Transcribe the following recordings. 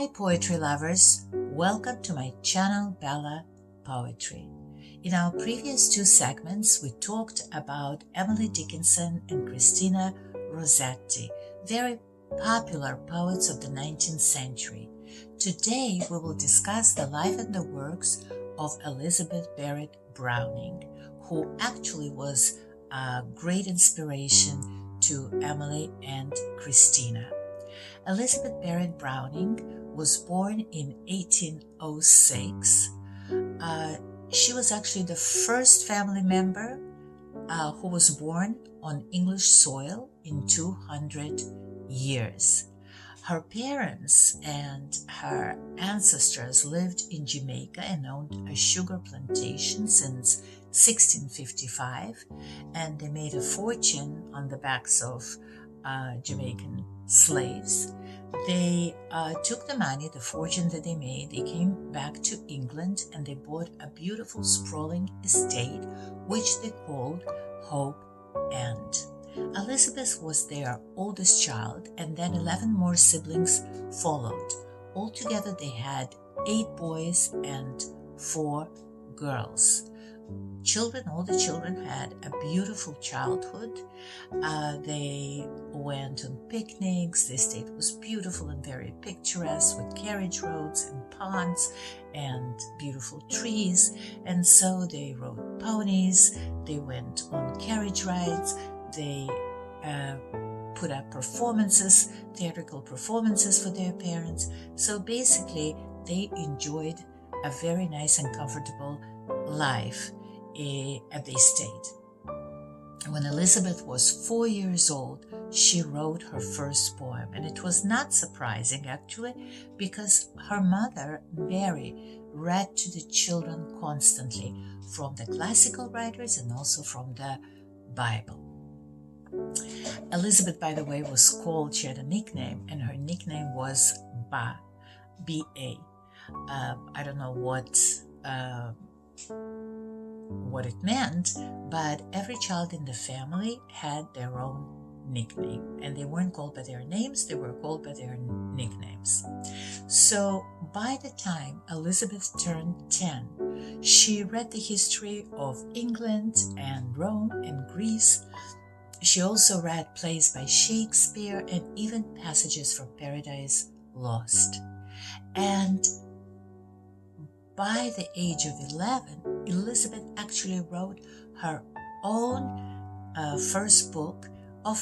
Hi poetry lovers, welcome to my channel Bella Poetry. In our previous two segments we talked about Emily Dickinson and Christina Rossetti, very popular poets of the 19th century. Today we will discuss the life and the works of Elizabeth Barrett Browning, who actually was a great inspiration to Emily and Christina. Elizabeth Barrett Browning was born in 1806. She was actually the first family member who was born on English soil in 200 years. Her parents and her ancestors lived in Jamaica and owned a sugar plantation since 1655, and they made a fortune on the backs of Jamaican slaves. They took the money, the fortune that they made, they came back to England and they bought a beautiful sprawling estate which they called Hope End. Elizabeth was their oldest child, and then 11 more siblings followed. Altogether they had 8 boys and 4 girls. All the children had a beautiful childhood. They went on picnics. The estate was beautiful and very picturesque with carriage roads and ponds and beautiful trees. And so they rode ponies, they went on carriage rides, they put up performances, theatrical performances for their parents. So basically they enjoyed a very nice and comfortable life at the estate. When Elizabeth was 4 years old, she wrote her first poem, and it was not surprising actually, because her mother, Mary, read to the children constantly from the classical writers and also from the Bible. Elizabeth, by the way, was called, she had a nickname, and her nickname was Ba, B-A. I don't know what it meant, but every child in the family had their own nickname, and they weren't called by their names, they were called by their nicknames. So by the time Elizabeth turned 10, she read the history of England and Rome and Greece. She also read plays by Shakespeare and even passages from Paradise Lost. And by the age of 11, Elizabeth actually wrote her own first book of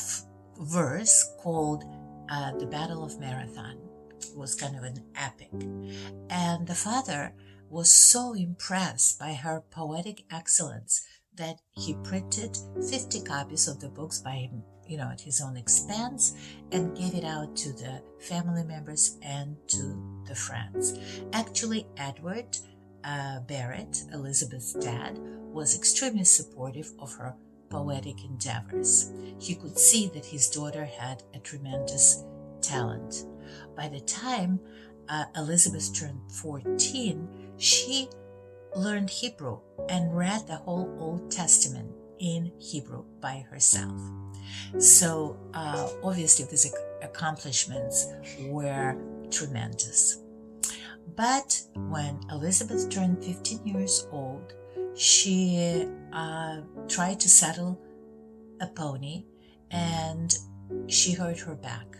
verse called The Battle of Marathon. It was kind of an epic. And the father was so impressed by her poetic excellence that he printed 50 copies of the books by him, at his own expense, and gave it out to the family members and to the friends. Actually, Edward Barrett, Elizabeth's dad, was extremely supportive of her poetic endeavors. He could see that his daughter had a tremendous talent. By the time Elizabeth turned 14, she learned Hebrew and read the whole Old Testament in Hebrew by herself. So obviously these accomplishments were tremendous. But when Elizabeth turned 15 years old, she tried to saddle a pony and she hurt her back.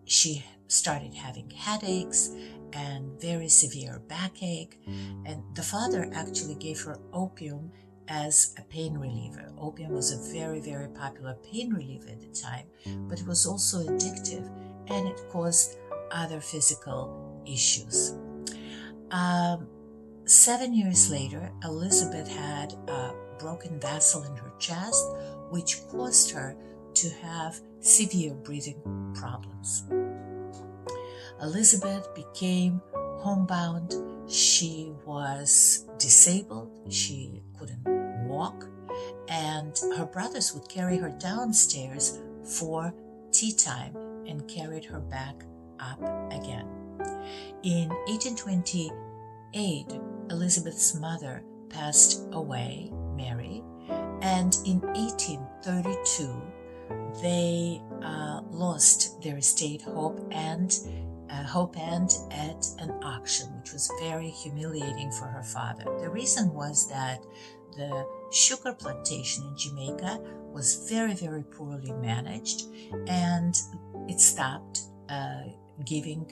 She started having headaches and very severe backache, and the father actually gave her opium as a pain reliever. Opium was a very, very popular pain reliever at the time, but it was also addictive and it caused other physical issues. 7 years later, Elizabeth had a broken vessel in her chest, which caused her to have severe breathing problems. Elizabeth became homebound. She was disabled. She couldn't walk, and her brothers would carry her downstairs for tea time and carried her back up again. In 1828, Elizabeth's mother passed away, Mary, and in 1832, they lost their estate, Hope, and hope end at an auction, which was very humiliating for her father. The reason was that the sugar plantation in Jamaica was very, very poorly managed, and it stopped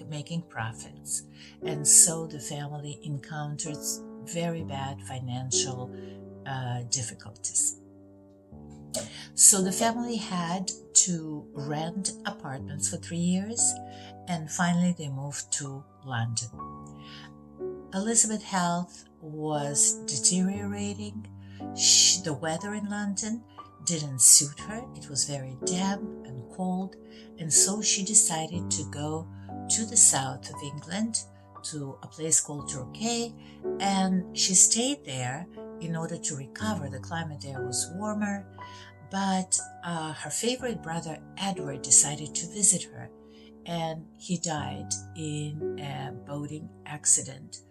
making profits. And so the family encountered very bad financial difficulties. So the family had to rent apartments for 3 years, and finally they moved to London. Elizabeth's health was deteriorating. The weather in London didn't suit her. It was very damp and cold, and so she decided to go to the south of England to a place called Torquay, and she stayed there in order to recover. The climate there was warmer, but her favorite brother Edward decided to visit her, and he died in a boating accident.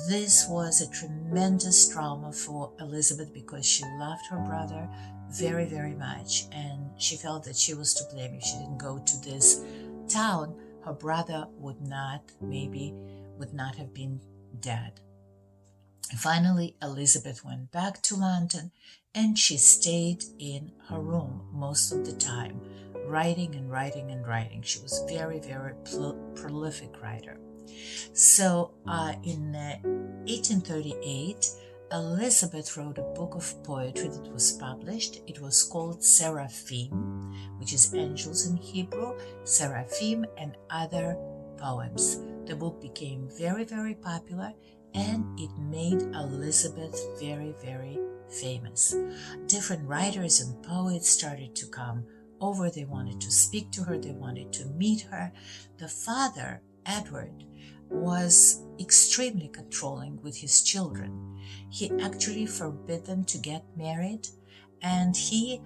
This was a tremendous trauma for Elizabeth because she loved her brother very, very much, and she felt that she was to blame. If she didn't go to this town, her brother would not have been dead. Finally, Elizabeth went back to London, and she stayed in her room most of the time, writing and writing and writing. She was a very, very prolific writer. So in 1838, Elizabeth wrote a book of poetry that was published. It was called Seraphim, which is angels in Hebrew, Seraphim and Other Poems. The book became very, very popular, and it made Elizabeth very, very famous. Different writers and poets started to come over. They wanted to speak to her. They wanted to meet her. The father, Edward, was extremely controlling with his children. He actually forbid them to get married, and he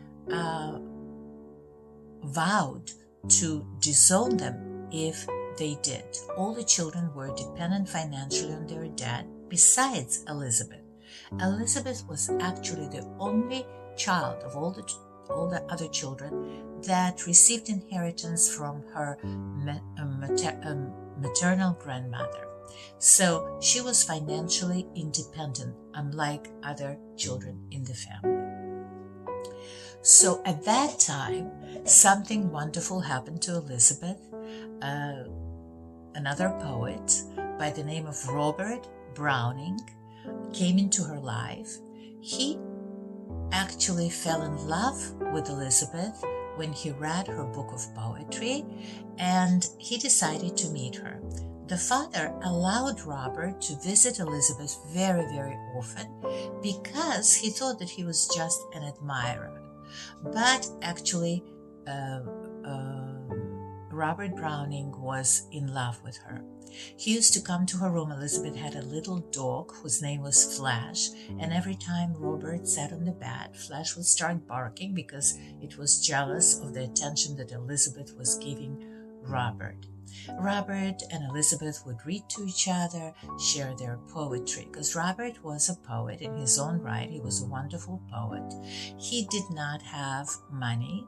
vowed to disown them if they did. All the children were dependent financially on their dad, besides Elizabeth. Elizabeth was actually the only child of all the other children that received inheritance from her maternal grandmother. So she was financially independent, unlike other children in the family. So at that time, something wonderful happened to Elizabeth. Another poet by the name of Robert Browning came into her life. He actually fell in love with Elizabeth when he read her book of poetry, and he decided to meet her. The father allowed Robert to visit Elizabeth very, very often because he thought that he was just an admirer. But actually, Robert Browning was in love with her. He used to come to her room. Elizabeth had a little dog whose name was Flash, and every time Robert sat on the bed, Flash would start barking because it was jealous of the attention that Elizabeth was giving Robert. Robert and Elizabeth would read to each other, share their poetry, because Robert was a poet in his own right. He was a wonderful poet. He did not have money.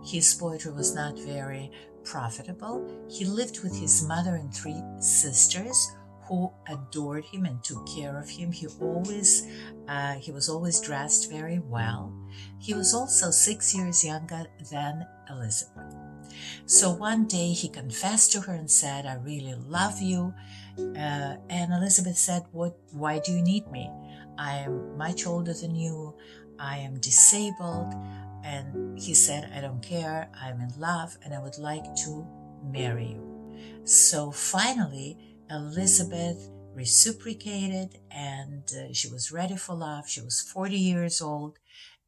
His poetry was not very profitable. He lived with his mother and 3 sisters who adored him and took care of him. He was always dressed very well. He was also 6 years younger than Elizabeth. So one day he confessed to her and said, "I really love you." And Elizabeth said, "Why do you need me? I am much older than you. I am disabled." And he said, "I don't care. I'm in love and I would like to marry you." So finally, Elizabeth reciprocated, and she was ready for love. She was 40 years old,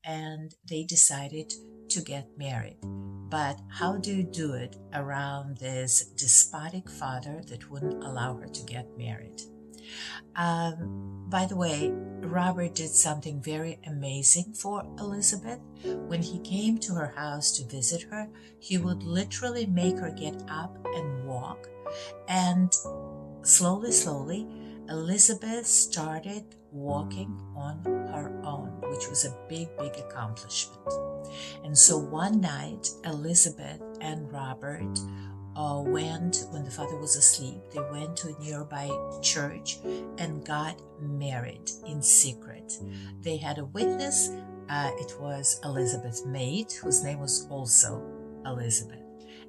and they decided to get married. But how do you do it around this despotic father that wouldn't allow her to get married? By the way, Robert did something very amazing for Elizabeth. When he came to her house to visit her, he would literally make her get up and walk. And slowly, Elizabeth started walking on her own, which was a big accomplishment. And so one night, Elizabeth and Robert when the father was asleep, they went to a nearby church and got married in secret. They had a witness. It was Elizabeth's maid, whose name was also Elizabeth.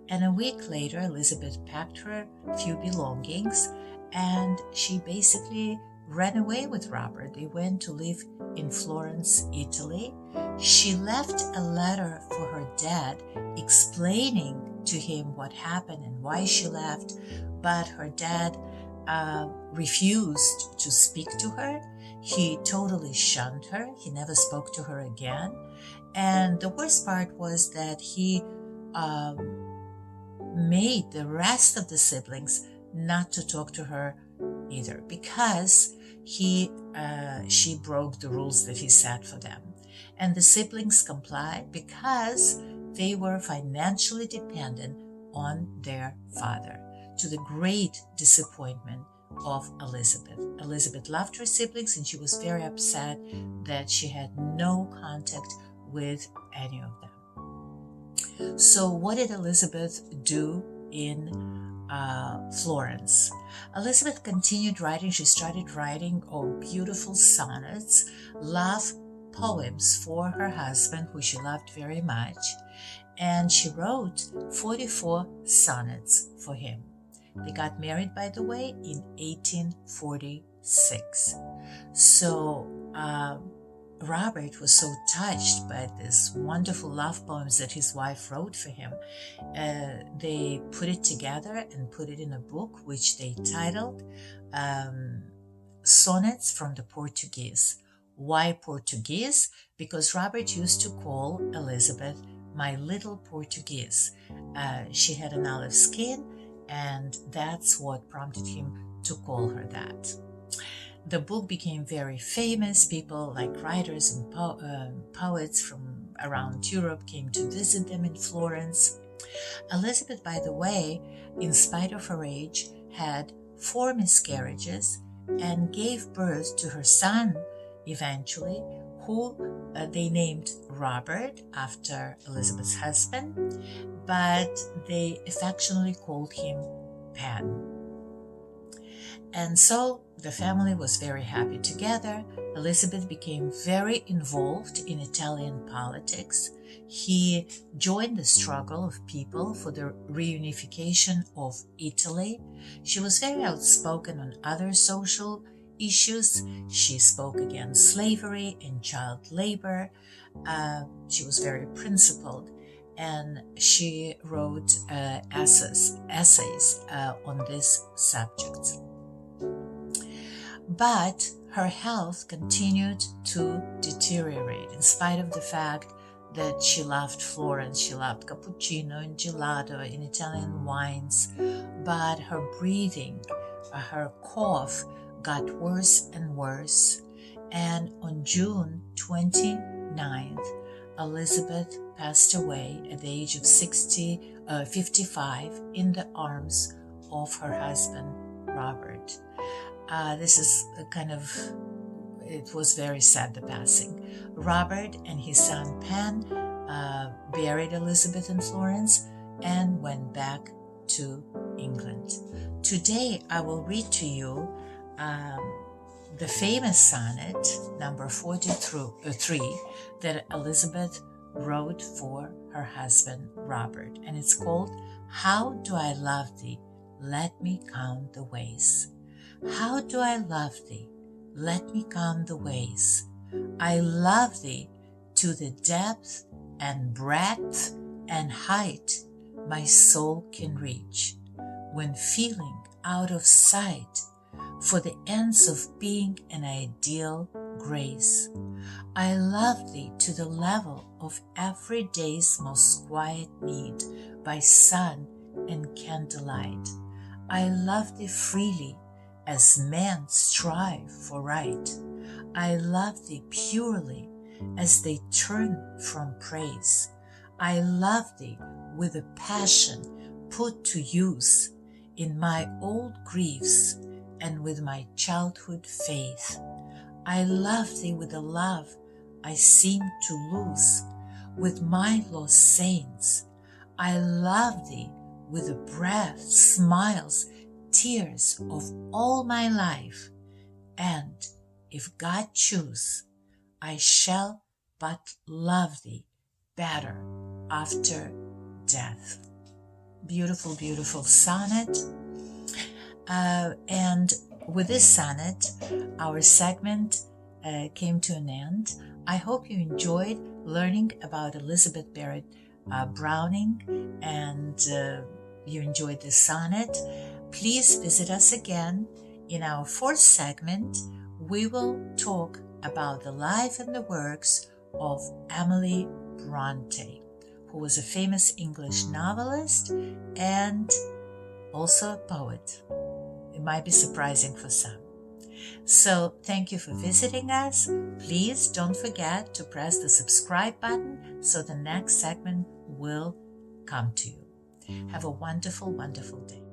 And a week later, Elizabeth packed her few belongings and she basically ran away with Robert. They went to live in Florence, Italy. She left a letter for her dad explaining to him what happened and why she left, but her dad refused to speak to her. He totally shunned her. He never spoke to her again. And the worst part was that he made the rest of the siblings not to talk to her either, because she broke the rules that he set for them. And the siblings complied because they were financially dependent on their father, to the great disappointment of Elizabeth. Elizabeth loved her siblings and she was very upset that she had no contact with any of them. So what did Elizabeth do in Florence? Elizabeth continued writing. She started writing beautiful sonnets, love poems for her husband, who she loved very much, and she wrote 44 sonnets for him. They got married, by the way, in 1846. So Robert was so touched by these wonderful love poems that his wife wrote for him. They put it together and put it in a book, which they titled Sonnets from the Portuguese. Why Portuguese? Because Robert used to call Elizabeth my little Portuguese. She had an olive skin, and that's what prompted him to call her that. The book became very famous. People like writers and poets from around Europe came to visit them in Florence. Elizabeth, by the way, in spite of her age, had 4 miscarriages and gave birth to her son eventually, who they named Robert after Elizabeth's husband, but they affectionately called him Pan. And so the family was very happy together. Elizabeth became very involved in Italian politics. He joined the struggle of people for the reunification of Italy. She was very outspoken on other social issues. She spoke against slavery and child labor. She was very principled, and she wrote essays on these subjects. But her health continued to deteriorate in spite of the fact that she loved Florence. She loved cappuccino and gelato and Italian wines, but her breathing, her cough got worse and worse. And on June 29th, Elizabeth passed away at the age of 55 in the arms of her husband, Robert. This is it was very sad, the passing. Robert and his son Pan buried Elizabeth in Florence and went back to England. Today I will read to you the famous sonnet number 43 that Elizabeth wrote for her husband Robert, and it's called How Do I Love Thee? Let Me Count the Ways. How do I love thee? Let me count the ways. I love thee to the depth and breadth and height my soul can reach, when feeling out of sight for the ends of being an ideal grace. I love thee to the level of every day's most quiet need by sun and candlelight. I love thee freely as men strive for right. I love thee purely as they turn from praise. I love thee with a passion put to use in my old griefs and with my childhood faith. I love thee with a love I seem to lose with my lost saints. I love thee with the breath, smiles, tears of all my life, and if God choose, I shall but love thee better after death. Beautiful, beautiful sonnet. And with this sonnet, our segment came to an end. I hope you enjoyed learning about Elizabeth Barrett Browning, and you enjoyed this sonnet. Please visit us again. In our fourth segment, we will talk about the life and the works of Emily Bronte, who was a famous English novelist and also a poet. It might be surprising for some. So thank you for visiting us. Please don't forget to press the subscribe button so the next segment will come to you. Have a wonderful, wonderful day.